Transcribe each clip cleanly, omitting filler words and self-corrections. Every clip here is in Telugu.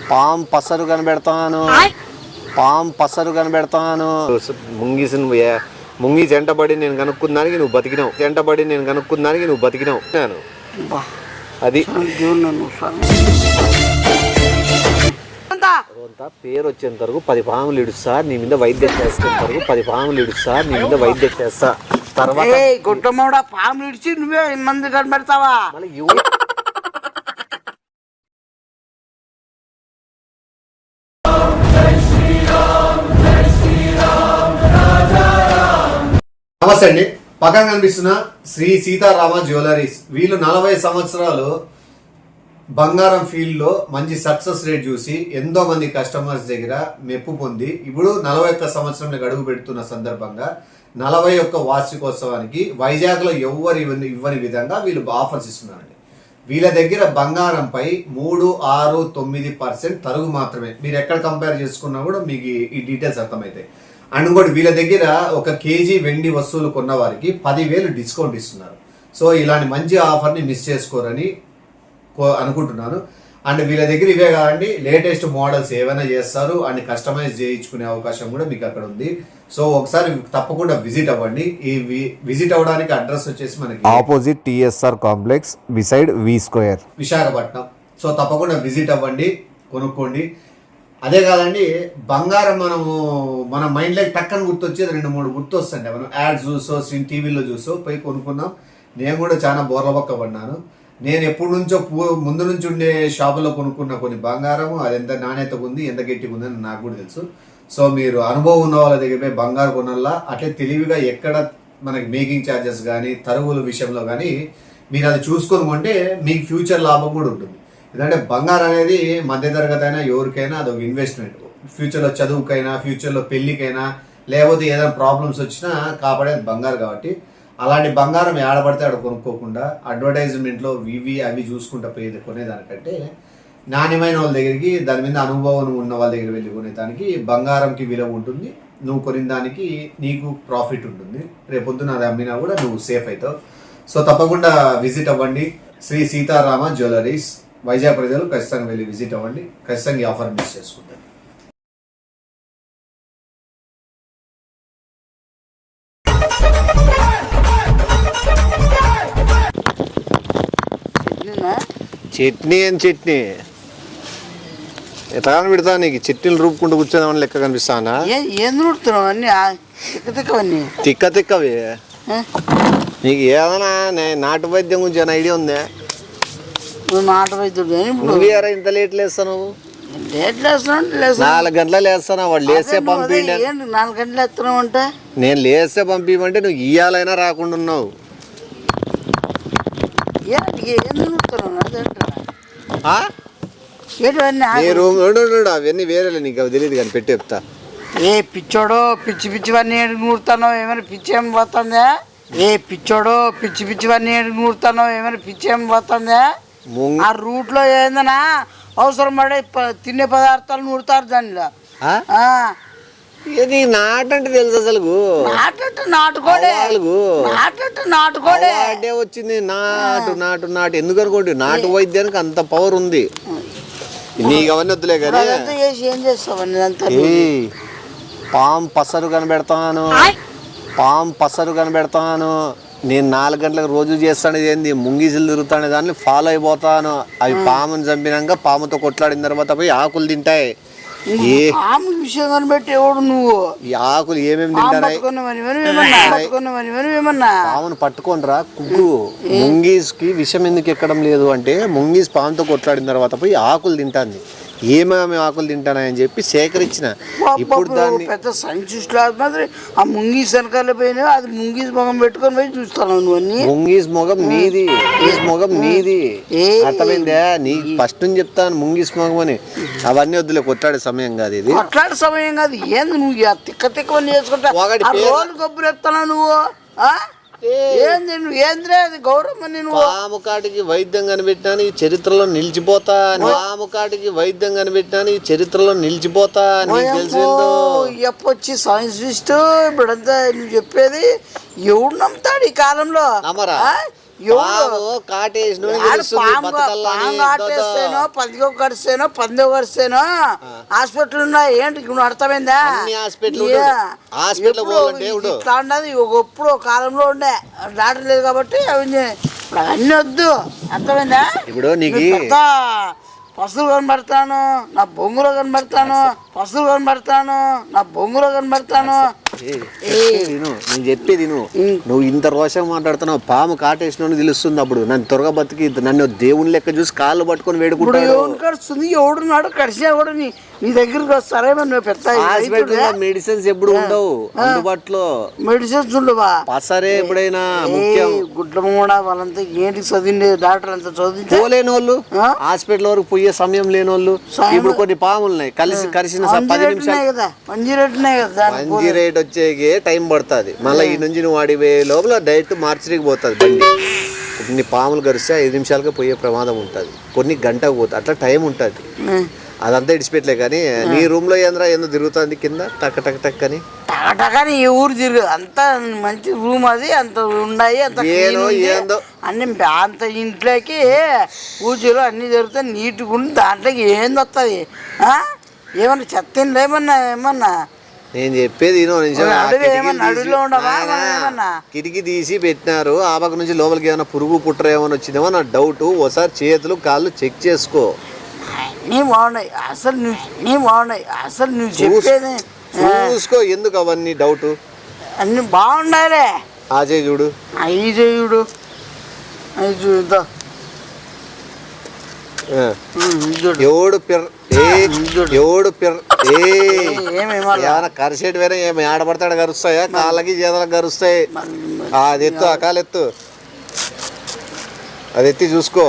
పాము పసరు కనిపెడతాను, పాము పసరు కనిపెడతాను. ముంగీస్ ఎంటబడి నేను కనుక్కున్నానికి నువ్వు బతికినావు, ఎంటబడి నేను కనుక్కున్నానికి నువ్వు బతికినావు. నేను అది పేరు వచ్చేంత వరకు 10 పాములు ఇడుస్తా నీ మీద వైద్యం చేసేంత వరకు 10 పాములు ఇడుస్తా నీ మీద వైద్యం చేస్తా. తర్వాత గుట్టమోడ పాములు ఇడిచి నువ్వే మంది కనిపెడతావా? నమస్తే అండి. పక్కన కనిపిస్తున్న శ్రీ సీతారామ జ్యువెలరీస్. వీళ్ళు 40 సంవత్సరాలు బంగారం ఫీల్డ్ లో మంచి సక్సెస్ రేట్ చూసి ఎంతో మంది కస్టమర్స్ దగ్గర మెప్పు పొంది ఇప్పుడు 41 సంవత్సరంలో అడుగు పెడుతున్న సందర్భంగా 41 వార్షికోత్సవానికి వైజాగ్ లో ఎవరు ఇవ్వని విధంగా వీళ్ళు ఆఫర్స్ ఇస్తున్నారండి. వీళ్ళ దగ్గర బంగారంపై 3, 6, 9% తరుగు మాత్రమే. మీరు ఎక్కడ కంపేర్ చేసుకున్నా కూడా మీకు ఈ డీటెయిల్స్ అర్థమవుతాయి. అండ్ ఇంకోటి వీళ్ళ దగ్గర 1 కేజీ వెండి వస్తువులు కొన్న వారికి 10,000 డిస్కౌంట్ ఇస్తున్నారు. సో ఇలాంటి మంచి ఆఫర్ని మిస్ చేసుకోరని అనుకుంటున్నాను. అండ్ వీళ్ళ దగ్గర ఇవే కాదండి, లేటెస్ట్ మోడల్స్ ఏవైనా చేస్తారు అండ్ కస్టమైజ్ చేయించుకునే అవకాశం కూడా మీకు అక్కడ ఉంది. సో ఒకసారి తప్పకుండా విజిట్ అవ్వండి. ఈ విజిట్ అవ్వడానికి అడ్రస్ వచ్చేసి మనకి opposite TSR complex beside V2 Visakhapatnam. So తప్పకుండా విజిట్ అవ్వండి, కొనుక్కోండి. అదే కాదండి, బంగారం మన మైండ్లోకి టక్కని గుర్తొచ్చేది 2-3 గుర్తు వస్తుంది. మనం యాడ్స్ చూసో టీవీలో చూసో పోయి కొనుక్కున్నాం. నేను కూడా చాలా బోర్లబొక్క పడినాను. నేను ఎప్పటి నుంచో ముందు నుంచి ఉండే షాపులో కొనుక్కున్న కొన్ని బంగారం అది ఎంత నాణ్యతగా ఉంది, ఎంత గట్టిగా ఉందని నాకు కూడా తెలుసు. సో మీరు అనుభవం ఉన్న వాళ్ళ దగ్గర పోయి బంగారు కొనల్లా. అట్లే తెలివిగా ఎక్కడ మనకి మేకింగ్ ఛార్జెస్ కానీ తరుగుల విషయంలో కానీ మీరు అది చూసుకొని కొంటే మీకు ఫ్యూచర్ లాభం కూడా ఉంటుంది. ఎందుకంటే బంగారం అనేది మధ్యతరగతి అయినా ఎవరికైనా అదొక ఇన్వెస్ట్మెంట్. ఫ్యూచర్లో చదువుకైనా, ఫ్యూచర్లో పెళ్లికైనా, లేకపోతే ఏదైనా ప్రాబ్లమ్స్ వచ్చినా కాపాడేది బంగారు. కాబట్టి అలాంటి బంగారం ఏడబడితే ఆడ కొనుక్కోకుండా అడ్వర్టైజ్మెంట్లో అవి చూసుకుంటా పోయేది కొనేదానికంటే నాణ్యమైన వాళ్ళ దగ్గరికి, దాని మీద అనుభవం ఉన్న వాళ్ళ దగ్గర వెళ్ళి కొనేదానికి బంగారంకి విలువ ఉంటుంది. నువ్వు కొనిన దానికి నీకు ప్రాఫిట్ ఉంటుంది. రేపొద్దున అది అమ్మినా కూడా నువ్వు సేఫ్ అవుతావు. సో తప్పకుండా విజిట్ అవ్వండి. శ్రీ సీతారామ జ్యువెలరీస్. వైజాగ్ ప్రజలు ఖచ్చితంగా వెళ్ళి విజిట్ అవ్వండి. ఖచ్చితంగా ఈ ఆఫర్ మిస్ చేసుకుంటారు. చట్నీ అని చట్నీ ఎట్లా పెడతా నీకు? చట్నీలు రూపుకుంటూ కూర్చోదామని లెక్క కనిపిస్తానా? ఏం నూడుతున్నావు? అన్ని తిక్క తిక్కవి. నీకు ఏదైనా నాటు వైద్యం గురించి ఏమైనా ఐడియా ఉందా? నాటు వైద్యుడు నువ్వు ఇంత లేట్ లేస్తావు? లేట్ లేస్తున్నావు? 4 గంటలు లేస్తానా? వాడు లేస్తే పంపించండి. 4 గంటలు వేస్తున్నావు అంటే నేను లేస్తే పంపించమంటే నువ్వు ఇయ్యాలైనా రాకుండా ఉన్నావు. అవన్నీ వేరే నీకు అవి తెలియదు కానీ పెట్టి చెప్తా. పిచ్చోడో పిచ్చి పిచ్చివన్నీ నూరుతానో ఏమైనా పిచ్చి ఏమి పోతుందా? పిచ్చోడో పిచ్చి పిచ్చివన్నీ నూరుతానో ఏమైనా పిచ్చి ఏమి పోతుందా? ఆ రూట్ లో ఏందనా అవసరం పడే తినే పదార్థాలు నూరుతారు దానిలో. ఇది నాటంటే తెలుసు అసలు? నాటుకోడే వచ్చింది. నాటు నాటు నాటు ఎందుకు అనుకోండి, నాటు వైద్యానికి అంత పవర్ ఉంది. నీకు అవన్నీ వద్దులే కానీ ఏం చేస్తావు? పాము పసరు కనిపెడతాను, పాము పసరు కనిపెడతాను. నేను 4 గంటలకు రోజు చేస్తాను. ఏంది ముంగీసులు తిరుగుతాను, దాన్ని ఫాలో అయిపోతాను. అవి పాముని చంపినాక పాముతో కొట్లాడిన తర్వాత పోయి ఆకులు తింటాయి. విషయం కనిపెట్టేవాడు నువ్వు. ఈ ఆకులు ఏమేమి తింటాయి? పామును పట్టుకోనరా కుగ్గు. ముంగీస్ కి విషం ఎందుకు ఎక్కడం లేదు అంటే ముంగీస్ పాముతో కొట్లాడిన తర్వాత పోయి ఆకులు తింటాంది. ఏమేమి ఆకులు తింటానని చెప్పి సేకరించిన. ఇప్పుడు దాన్ని పెద్ద సైంటిస్ట్ మాత్రం ఆ ముంగీస్ వెనకాల పోయినా అది ముంగీస్ మొగం పెట్టుకొని పోయి చూస్తాను. నువ్వు ముంగీస్ మొగం నీది, మొగం నీది. అర్థమైందా? నీకు ఫస్ట్ నుంచి చెప్తాను ముంగీస్ మొగం అని. అవన్నీ వద్దులే, కొట్లాడే సమయం కాదు ఇది. కొట్లాడే సమయం కాదు. ఏంది నువ్వు తిక్క తిక్కవన్నీ చేసుకుంటా గొబ్బరు ఎత్తానా నువ్వు? పాము కాటికి వైద్యం కనిపెట్టినాను ఈ చరిత్రలో నిలిచిపోతా. పాము కాటికి వైద్యం కనిపెట్టినాను ఈ చరిత్రలో నిలిచిపోతా. వచ్చి సైంటిస్ట్ ఇప్పుడంతా నువ్వు చెప్పేది ఎవడు నమ్ముతాడు ఈ కాలంలో? కాటేస్తేనో పందిగో కరిస్తేనో పందో కరిస్తేనో హాస్పిటల్ ఉన్నా ఏంటి నువ్వు అర్థమైందా? ఇట్లా ఉన్నది ఒకప్పుడు ఒక కాలంలో ఉండే డాక్టర్ లేదు కాబట్టి అవి అన్నీ వద్దు, అర్థమైందా? ఇప్పుడు నీకు పసులు కనబడతాను, నా బొంగులో కనబడతాను, పసులు కనబడతాను, నా బొంగులో కనబడతాను. నేను చెప్పేది నువ్వు ఇంత రోషం మాట్లాడుతున్నావు. పాము కాటేసిన తెలుస్తుంది. అప్పుడు నన్ను త్వరగా బతికి నన్ను దేవుని లెక్క చూసి కాళ్ళు పట్టుకొని వేడుకుంటాడు. ఎవరు కడుస్తుంది, ఎవడున్నాడు కడిసినా కూడా నీ దగ్గరికి వస్తారేమో. నువ్వు పెద్ద మెడిసిన్స్ ఎప్పుడు ఉండవు అందుబాటులో. మెడిసిన్స్ ఉండవా? పసరే ఎప్పుడైనా ముఖ్యం. గుడ్ల కూడా వాళ్ళంతా ఏంటి చదివింది డాక్టర్ అంతా చదివి పోలేని వాళ్ళు, హాస్పిటల్ వరకు పోయే సమయం లేని వాళ్ళు. ఇప్పుడు కొన్ని పాములు ఉన్నాయి కరిసిన 10 నిమిషాలు కదా మంజీ రేట్ వచ్చేకి టైం పడుతుంది. మళ్ళీ ఈ నుంచి నువ్వు వాడిపోయే లోపల డైరెక్ట్ మార్చికి పోతుంది బండి. కొన్ని పాములు కరిస్తే 5 నిమిషాలుగా పోయే ప్రమాదం ఉంటుంది, కొన్ని గంటకు పోతుంది. అట్లా టైం ఉంటుంది. అదంతా ఇడిచిపెట్టలే. కానీ నీ రూమ్ లో ఏందో తిరుగుతుంది కింద టక్ టక్ టక్ అని. టకటకని ఈ ఊరు తిరుగు అంత మంచి రూమ్, అది అంత ఉన్నాయి, అంత ఏందో అన్ని అంత ఇంట్లోకి పూజలు అన్ని జరుగుతాయి నీట్గా ఉండి దాంట్లోకి ఏంది వస్తుంది? ఏమన్నా చెత్త ఏమన్నా నేను చెప్పేది ఏమన్నా కిటికీ తీసి పెట్టినారు. ఆ పక్క నుంచి లోపలికి ఏమైనా పురుగు పుట్ర ఏమైనా వచ్చిందేమో నా డౌట్. ఒకసారి చేతులు కాళ్ళు చెక్ చేసుకో. బాగున్నాయి అసలు నువ్వు చెప్పేది చూసుకో. ఎందుకు అవన్నీ డౌట్? అన్ని బాగుండాలే. ఆజయ్ చూడు, చూడు ఎవడు ఏమైనా కరిసేటి వేరే ఏమి ఆడపడతాడు కరుస్తాయా? కాళ్ళకి చేతులకు కరుస్తాయి. అది ఎత్తు, ఆ కాలు ఎత్తు, అది ఎత్తి చూసుకో.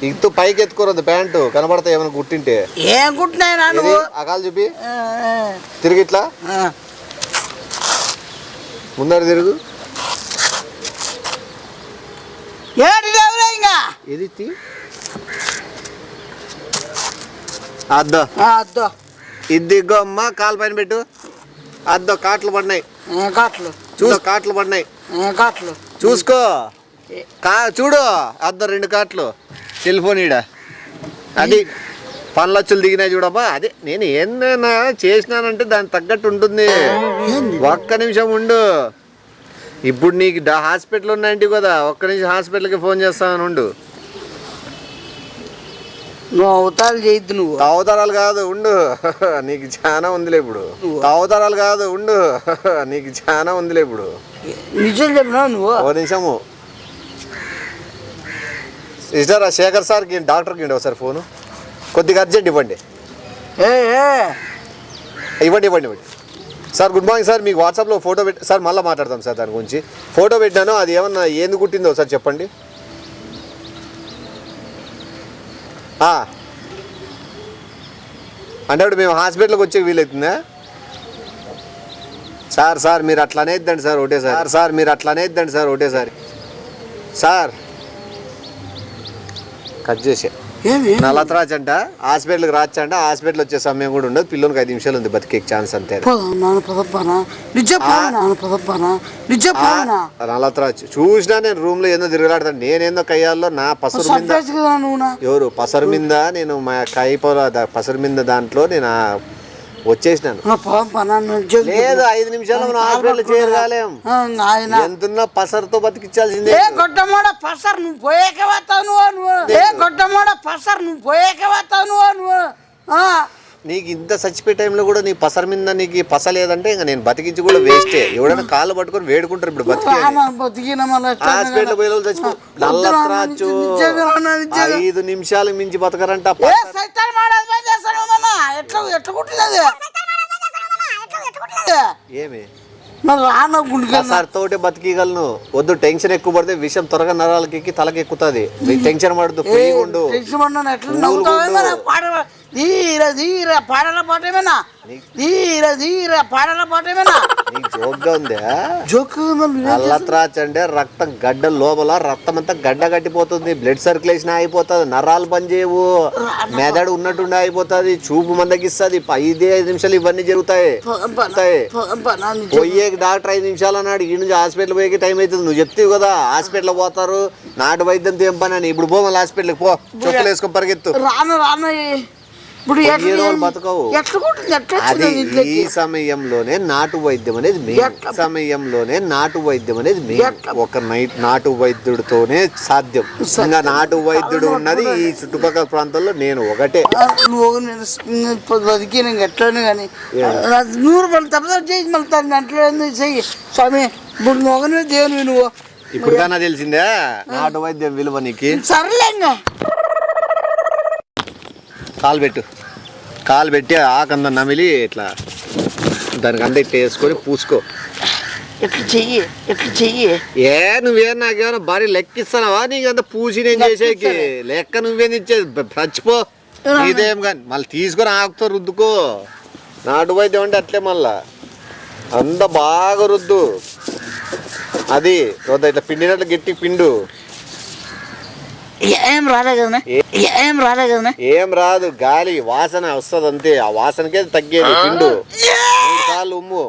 ఇత్తు పైకి ఎత్తుకోరద్దు, ప్యాంటు కనబడతాయి ఏమైనా కుట్టింటే. ఏం కుట్టినాయి? ఆ కాలు చూపి తిరిగి ఇట్లా ముందర తిరుగు. ఇది అద్దో ఇద్దిగో అమ్మ, కాలు పైన పెట్టు. అద్దో కాట్లు పడినాయి, కాట్లు పడినాయి చూసుకో. చూడు అద్దో 2 కాట్లు. సెల్ ఫోన్ ఈడ అది పనులచ్చులు దిగినాయి చూడబ్బా. అదే నేను ఏందైనా చేసినానంటే దానికి తగ్గట్టు ఉంటుంది. ఒక్క నిమిషం ఉండు. ఇప్పుడు నీకు హాస్పిటల్ ఉన్నాయంటివి కదా, ఒక్క నిమిషం హాస్పిటల్కి ఫోన్ చేస్తాను ఉండు. నువ్వు అవతారాలు చేయొద్దు. నువ్వు అవతారాలు కాదు ఉండు, నీకు చాలా ఉందిలే ఇప్పుడు. అవతారాలు కాదు ఉండు, నీకు చాలా ఉందిలే ఇప్పుడు. నిజం చెప్పినావు నువ్వు. ఓ నిమిషము సిస్టర్, ఆ శేఖర్ సార్కి డాక్టర్కి ఇండి ఒకసారి ఫోను. కొద్దిగా అర్జెంట్ ఇవ్వండి. ఇవ్వండి సార్. Good morning sir. మీకు వాట్సాప్లో ఫోటో పెట్టి సార్, మళ్ళీ మాట్లాడతాం సార్ దాని గురించి. ఫోటో పెట్టాను, అది ఏమన్నా ఏంది కుట్టిందో సార్ చెప్పండి. అంటే ఇప్పుడు మేము హాస్పిటల్కి వచ్చే వీలవుతుందా సార్? మీరు అట్లానే ఇద్దండి సార్ ఒకటేసారి. మీరు అట్లానే ఇద్దండి సార్ ఒకటేసారి. సార్ కట్ చేసే నల్లత రాచంట, హాస్పిటల్కి రాచంట. హాస్పిటల్ వచ్చే సమయం కూడా ఉండదు. పిల్లలకి 5 నిమిషాలు ఉంది బతికే ఛాన్స్ అంతే. నల్లత చూసినా నేను రూమ్ లో ఏందో తిరగలాడతాను. నేనేందో కయ్యాల్లో నా పసరు మీద, ఎవరు పసరు మీద, నేను మా కైపోల పసరు మీద దాంట్లో నేను వచ్చేసినాను. లేదు 5 నిమిషాలు మనం హాస్పిటల్ చేయగలేం. ఎంతున్నా పసరుతో బతికించాల్సిందే. పసరు నువ్వు పోయాకే వస్తావు. నీకు ఇంత చచ్చిపోయే టైంలో కూడా నీ పసరు మీద నీకు పస లేదంటే ఇంకా నేను బతికించి కూడా వేస్టే. ఎవడైనా కాళ్ళు పట్టుకొని వేడుకుంటారు. ఇప్పుడు హాస్పిటల్ పోయే చచ్చిపో. నల్లత్రాచు 5 నిమిషాలు మించి బతకరంట. ఏమి సార్ తోటే బతికిగలను. వద్దు టెన్షన్ ఎక్కువ పడితే విషయం త్వరగా నరాలకి ఎక్కి తలకి ఎక్కుతుంది. టెన్షన్ పడద్దు, ఫ్రీగా ఉండు. పాడల పాట ఏమైనా తీరా తీరా పాడల పాట ఏమైనా నీకు జోక్గా ఉందా? జోక్ అల్లత్రాచ్ అంటే రక్తం గడ్డ లోపల రక్తం అంతా గడ్డ కట్టిపోతుంది, బ్లడ్ సర్క్యులేషన్ అయిపోతుంది, నరాలు పనిచేయవు, మెదడు ఉన్నట్టుండి అయిపోతుంది, చూపు మందగిస్తుంది. 5 నిమిషాలు ఇవన్నీ జరుగుతాయి. పోయేకి డాక్టర్ 5 నిమిషాలు అన్నాడు, ఈ నుంచి హాస్పిటల్ పోయేకి టైం అవుతుంది. నువ్వు చెప్తావు కదా హాస్పిటల్ పోతారు, నాటు వైద్యంతో ఏం పని అని. ఇప్పుడు పో మళ్ళీ హాస్పిటల్కి పో, చెప్పులు వేసుకొని పరిగెత్తు. రాను ఇప్పుడు బతకవు. అది ఈ సమయంలోనే నాటు వైద్యం అనేది మెయిన్. సమయంలోనే నాటు వైద్యం అనేది మెయిన్. ఒక నాటు వైద్యుడితోనే సాధ్యం. ఇంకా నాటు వైద్యుడు ఉన్నది ఈ చుట్టుపక్కల ప్రాంతాల్లో నేను ఒకటే. బతికి ఎట్లనే కానీ 100 రూపాయలు తప్ప చేసి మళ్ళీ అట్లా చెయ్యి స్వామి. ఇప్పుడు మొగనే దేవుని నువ్వు ఇప్పుడు కన్నా తెలిసిందే నాటు వైద్యం విలువ నీకు. సర్లే కాలు పెట్టి ఆకంద నమిలి ఇట్లా దానికంతా ఇట్లా వేసుకొని పూసుకో. ఎట్లా చెయ్యి నువ్వే నాకేమైనా భారీ లెక్కిస్తానవా? నీకంత పూసి నేను చేసేకి లెక్క నువ్వేం ఇచ్చేది? చచ్చిపో ఇదేం కానీ మళ్ళీ తీసుకొని ఆకుతో రుద్దుకో. నాటు వైద్యం అంటే అట్లే మళ్ళా అంత బాగా రుద్దు. అది ఇట్లా పిండినట్లు గట్టి పిండు. ఏం రాలే కదా ఏం రాదు, గాలి వాసన వస్తుంది అంతే. ఆ వాసనకే తగ్గేది. పిండు 3 సార్లు ఉమ్ము.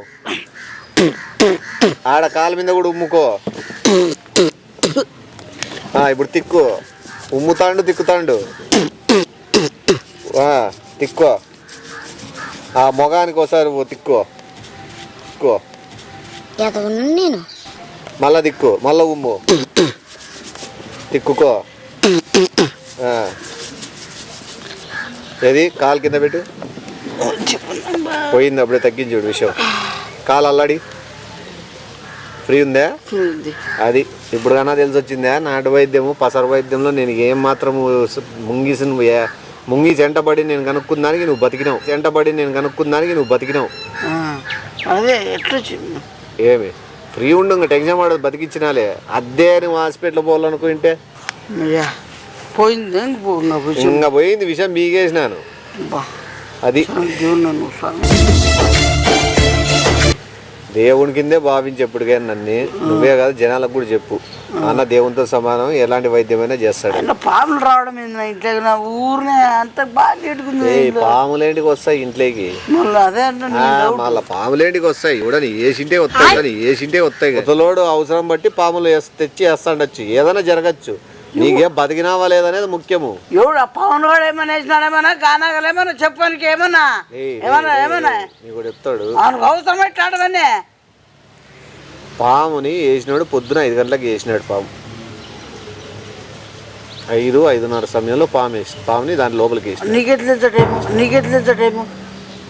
ఆడ కాలు మీద కూడా ఉమ్ముకో. ఇప్పుడు తిక్కు. తిక్కుతాండు తిక్కో. ఆ మొగానికి ఒకసారి తిక్కో. మళ్ళా దిక్కు, మళ్ళా ఉమ్ము, తిక్కుకో. ఏది కాలు కింద పెట్టు. పోయింది అప్పుడే తగ్గించుడు విషయం. కాలు అల్లాడి ఫ్రీ ఉందా? అది ఇప్పుడు కన్నా తెలిసి వచ్చిందా నాటు వైద్యము పసరు వైద్యంలో? నేను ఏం మాత్రము ముంగి చెంటబడి నేను కనుక్కుందానికి నువ్వు బతికినావు. అదే ఎట్లా ఏమి ఫ్రీ ఉండు, ఇంకా టెన్షన్ పడదు, బతికిచ్చినాలే. అదే నువ్వు హాస్పిటల్ పోవాలనుకుంటే పోయింది. ఇంకా పోయింది విషయం మీకేసినాను. అది దేవుని కిందే భావించి ఎప్పటికైనా నన్ను. నువ్వే కదా జనాలకు కూడా చెప్పు, అన్న దేవునితో సమానం, ఎలాంటి వైద్యమైనా చేస్తాడు. పాములు రావడం ఇంట్లో ఊరినే అంత బాగా పాములేంటికి వస్తాయి ఇంట్లోకి. మళ్ళీ పాములేంటికి వస్తాయి కూడా ఏసింటే వస్తాయి. కొత్తలోడు అవసరం బట్టి పాములు తెచ్చి వేస్తాండొచ్చు, ఏదైనా జరగచ్చు. నీకేం బతికినావా లేదనేది ముఖ్యము. ఎవడు పవన్ కూడా ఏమైనా వేసినాడేమన్నా గానాగలేమన్నా చెప్పడానికి ఏమన్నా నీకు చెప్తాడు. అవసరం పెట్టాడవన్నీ. పాముని వేసినాడు పొద్దున 5 గంటలకు వేసినాడు. పాము 5-5:30 సమయంలో పాముని దాని లోపలికి వేసి. నీకెట్లా టైము?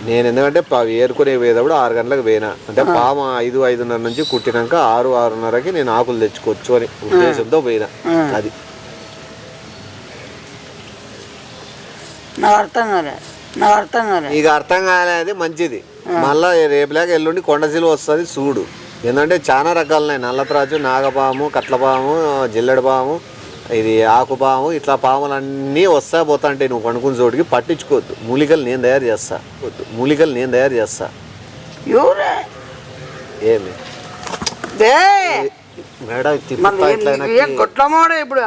నేను ఎందుకంటే ఏరుకునే పోయేటప్పుడు 6 గంటలకు పోయినా. అంటే పాము 5-5:30 నుంచి కుట్టినాక 6-6:30కి నేను ఆకులు తెచ్చుకోవచ్చు అని ఉద్దేశంతో పోయినా. అది నాకు అర్థం కాలే. నీకు అర్థం కాలేదు, మంచిది. మళ్ళా రేపులేక ఎల్లుండి కొండశిలు వస్తుంది చూడు. ఏంటంటే చాలా రకాలున్నాయి. నల్లత్రాచు, నాగపాము, కట్లపాము, జిల్లెడపాము, ఇది ఆకుపాము, ఇట్లా పాములన్నీ పోతా అంటే నువ్వు పండుకున్న చోటుకి పట్టించుకోవద్దు. మూలికలు నేను తయారు చేస్తా. ఏమి కొట్లమాడు ఇప్పుడు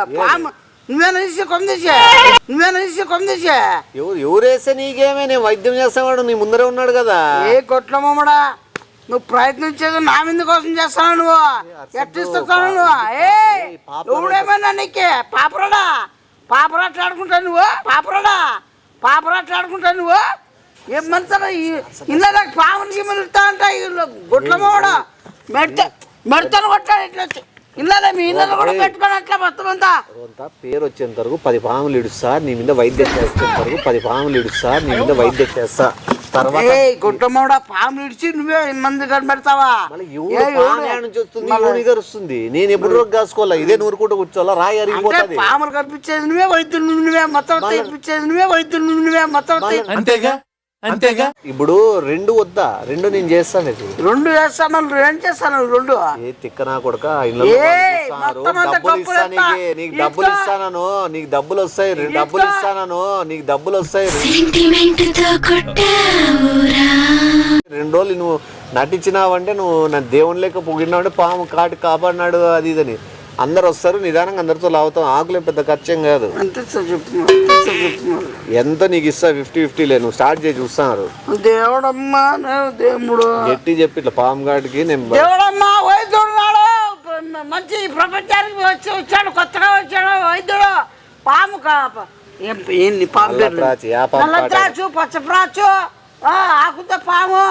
ఎవరేస్తే నీకేమే? నేను వైద్యం చేస్తావాడు నీ ముందరే ఉన్నాడు కదా. ఏ కొట్లమామడా నువ్వు ప్రయత్నించేది నా మీద కోసం చేస్తావు. నువ్వు ఎట్టిస్తావు నువ్వు? ఎవడేమన్నా నీకే పాపరాట్లాడుకుంటా నువ్వు ఏమంతా ఇలా పామునికి మిలుతా అంట గుట్లమావాడా మెడతాను కొట్టాడు ఇట్లా వచ్చి ఇళ్ళలో మీ ఇళ్ళలో కూడా పెట్టుకొని అట్లా మొత్తం అంతా పేరు వచ్చేంత వరకు 10 పాములు ఇడుస్తా నీ మీద వైద్యం చేస్తా. తర్వాత గుట్టమోడ పాములు ఇడిచి నువ్వే మంది కనబెడతావా? వస్తుంది. నేను ఎప్పుడు రోజు కాసుకోవాలా? ఇదే నూరుకుంటూ కూర్చోవాలా? రాయి అరిగిపోతుంది. పాములు కనిపించేది నువ్వే, వైద్యులు నువ్వే, మొత్తం ఇప్పించేది నువ్వే, వైద్యులు నువ్వే, మొత్తం అంతేగా అంతేగా. ఇప్పుడు రెండు వద్దా? రెండు నేను చేస్తాను. ఇది రెండు చేస్తాను, ఏం చేస్తాను రెండు? ఏ తిక్కనా కొడక, ఇళ్ళలో ఏ, వాళ్ళు ఇస్తారు, మొత్తం అంతా డబ్బులు కప్పులు ఇస్తా ఎత్తా. నీకు డబ్బులు ఇస్తాను, నీకు డబ్బులు వస్తాయి, డబ్బులు ఇస్తాను, నీకు డబ్బులు వస్తాయి. 2 రోజులు నువ్వు నటించినావంటే నువ్వు నా దేవుని లెక్క పొగిడినావంటే పాము కాటి కాపాడినాడు అది ఇదని అందరు వస్తారు, నిదానంగా అందరితో లావుతాం. ఆకులే పెద్ద ఖర్చేం కాదు. అంతే సార్ చెప్పు, ఎంత నీకు ఇస్తా 50-50 లే, నువ్వు స్టార్ట్ చేసి చూస్తున్నారు. దేవుడమ్మా దేవుడు గట్టి చెప్పి ఇట్లా పాము కాటికి నేను దేవుడమ్మా వైద్యుడు నాడు మంచి ప్రపంచానికి వచ్చాడు, కొత్తగా వచ్చాడు వైద్యుడు. పాము ఏంది పాము నల్లత్రాచు, పచ్చప్రాచు, ఆకుత పాము,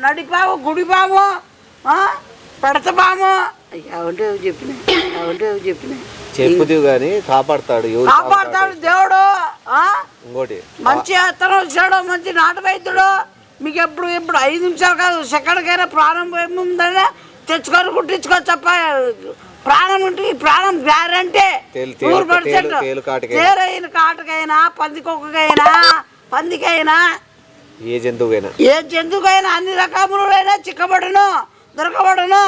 నడిపాము, గుడిపాము, పెడత పాము, అవంటే చెప్పినాయి చెప్పుదివు గాని కాపాడతాడు దేవుడు. ఇంకోటి మంచి అతను వచ్చాడు, మంచి నాటు వైద్యుడు. మీకు ఎప్పుడు 5 నిమిషాలు కాదు, సెకండ్కైనా ప్రాణం ఏముందని తెచ్చుకొని కుట్టించుకో తప్ప ప్రాణం ఉంటుంది. ప్రాణం గ్యారంటీ 100%. తేరైన కాటుకైనా, పందికైనా, ఏ జంతువుకైనా అన్ని రకములైనా దొరకబడును.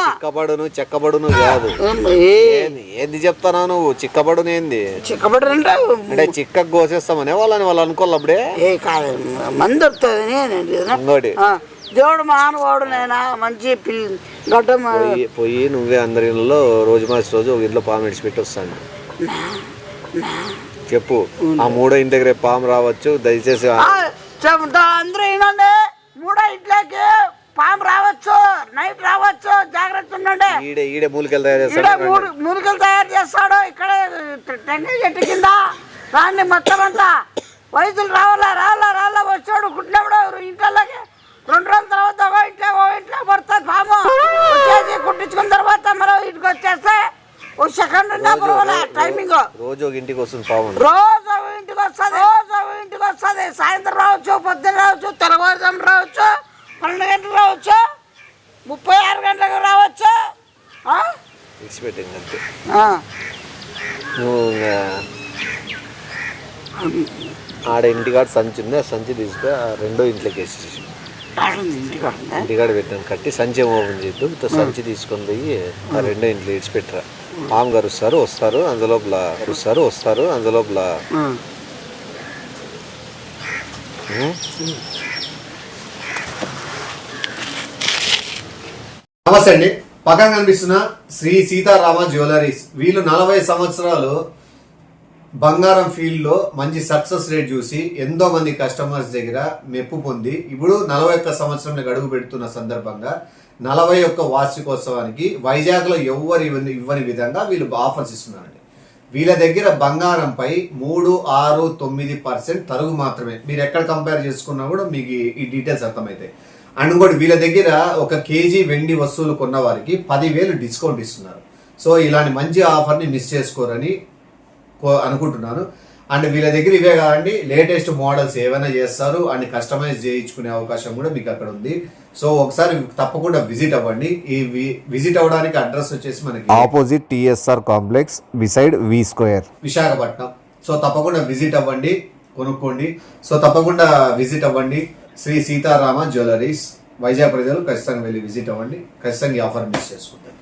చెక్కబడును కాదు. ఏంది చెప్తానా నువ్వు? చిక్కబడును ఏంది? అంటే చిక్క కోసేస్తామనే వాళ్ళు అనుకోవాలి. అప్పుడే మంది దొరుకుతుంది. ఇంకోటి దేవుడు మానవాడు, నైనా మంచి గడ్డ పోయి నువ్వే అందరి ఇళ్ళలో రోజు ఒక ఇంట్లో పాము విడిచిపెట్టి వస్తాను చెప్పు. ఆ 3వ ఇంటి దగ్గర పాము రావచ్చు, దయచేసి అందరూ ఏనండి. 3వ ఇంట్లోకి పాము రావచ్చు, నైట్ రావచ్చు, జాగ్రత్త ఉండండి. ఈడే మూలికలు తయారు చేస్తాడు. ఇక్కడ టెంకాయ చెట్టు కింద రాండి మొత్తం అంతా. వైద్యులు రావాలా వచ్చాడు కుట్టినప్పుడు ఇంట్లోకి 2 రోజుల తర్వాత ఇంట్లో పడుతుంది పాము. వచ్చేసి కుట్టించుకున్న తర్వాత మరో ఇంటికి వచ్చేస్తే 1 సెకండ్ టైమింగ్. రోజు ఇంటికి వస్తుంది పాము. రోజు ఇంటికి వస్తుంది. సాయంత్రం రావచ్చు, పొద్దున్న రావచ్చు, తెల్లవారుజాము రావచ్చు, 12 గంటలకు రావచ్చు, 36 గంటలకు రావచ్చు. విడిచిపెట్టింది అంతే. ఆడ ఇంటికాడ సంచి ఉంది, ఆ సంచి తీసుకుని 2వ ఇంట్లోకి వేసేసి ఇంటికాడ పెట్టాను కట్టి సంచి ఓపెన్ చేద్దు. సంచి తీసుకొని పోయి ఆ 2వ ఇంట్లో విడిచిపెట్టరా. పాము గారు వస్తారు అందులోపల నమస్తే అండి. పక్కన కనిపిస్తున్న శ్రీ సీతారామ జ్యువెలరీస్ వీళ్ళు 40 సంవత్సరాలు బంగారం ఫీల్డ్ లో మంచి సక్సెస్ రేట్ చూసి ఎంతో మంది కస్టమర్స్ దగ్గర మెప్పు పొంది ఇప్పుడు 41 సంవత్సరంలో అడుగు పెడుతున్న సందర్భంగా 41 వార్షికోత్సవానికి వైజాగ్ లో ఎవ్వరు ఇవ్వని విధంగా వీళ్ళు ఆఫర్స్ ఇస్తున్నారండి. వీళ్ళ దగ్గర బంగారంపై 3-6-9% తరుగు మాత్రమే. మీరు ఎక్కడ కంపేర్ చేసుకున్నా కూడా మీకు ఈ డీటెయిల్స్ అర్థమవుతాయి. అండ్ ఇంకోటి వీళ్ళ దగ్గర 1 కేజీ వెండి వస్తువులు కొన్న వారికి 10,000 డిస్కౌంట్ ఇస్తున్నారు. సో ఇలాంటి మంచి ఆఫర్ని మిస్ చేసుకోరని అనుకుంటున్నాను. అండ్ వీళ్ళ దగ్గర ఇవే కాదండి, లేటెస్ట్ మోడల్స్ ఏవైనా చేస్తారు అండ్ కస్టమైజ్ చేయించుకునే అవకాశం కూడా మీకు అక్కడ ఉంది. సో ఒకసారి తప్పకుండా విజిట్ అవ్వండి. ఈ విజిట్ అవ్వడానికి అడ్రస్ వచ్చేసి మనకి opposite TSR complex beside V square Visakhapatnam. So తప్పకుండా విజిట్ అవ్వండి, కొనుక్కోండి. సో తప్పకుండా విజిట్ అవ్వండి శ్రీ సీతారామ జ్యువెలరీస్. వైజాగ్ ప్రజలు ఖచ్చితంగా వెళ్ళి విజిట్ అవ్వండి. ఖచ్చితంగా ఈ ఆఫర్ మిస్ చేసుకుంటారు.